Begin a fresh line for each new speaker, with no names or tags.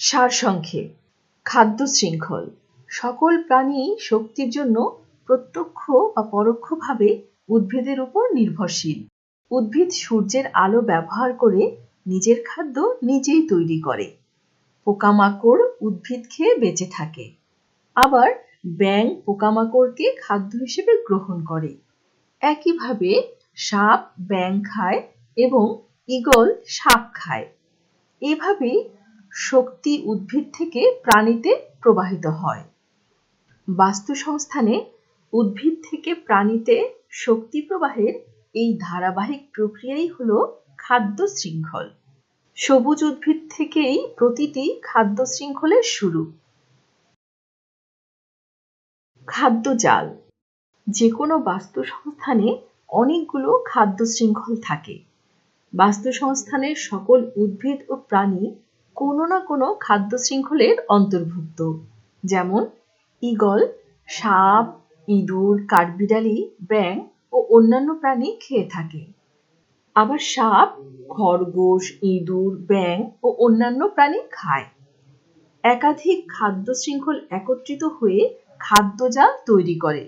সারসংক্ষেপ, খাদ্য শৃঙ্খল। সকল প্রাণী শক্তির জন্য প্রত্যক্ষ বা পরোক্ষভাবে উদ্ভিদের উপর নির্ভরশীল। উদ্ভিদ সূর্যের আলো ব্যবহার করে নিজের খাদ্য নিজেই তৈরি করে। পোকামাকড় উদ্ভিদ খেয়ে বেঁচে থাকে। আবার ব্যাঙ পোকামাকড়কে খাদ্য হিসেবে গ্রহণ করে। একইভাবে সাপ ব্যাঙ খায় এবং ঈগল সাপ খায়। এভাবেই শক্তি উদ্ভিদ থেকে প্রাণীতে প্রবাহিত হয়। বাস্তুসংস্থানে উদ্ভিদ থেকে প্রাণীতে শক্তি প্রবাহের এই ধারাবাহিক প্রক্রিয়াই হলো খাদ্য শৃঙ্খল। সবুজ উদ্ভিদ থেকেই প্রতিটি খাদ্য শৃঙ্খলের শুরু। খাদ্যজাল। যে কোনো বাস্তুসংস্থানে অনেকগুলো খাদ্য শৃঙ্খল থাকে। বাস্তুসংস্থানের সকল উদ্ভিদ ও প্রাণী কোনো না কোনো খাদ্য শৃঙ্খলের অন্তর্ভুক্ত। যেমন ঈগল সাপ, ইঁদুর, কাঠবিড়ালি, ব্যাঙ ও অন্যান্য প্রাণী খেয়ে থাকে। আবার সাপ খরগোশ, ইঁদুর, ব্যাঙ ও অন্যান্য প্রাণী খায়। একাধিক খাদ্য শৃঙ্খল একত্রিত হয়ে খাদ্যজাল তৈরি করে।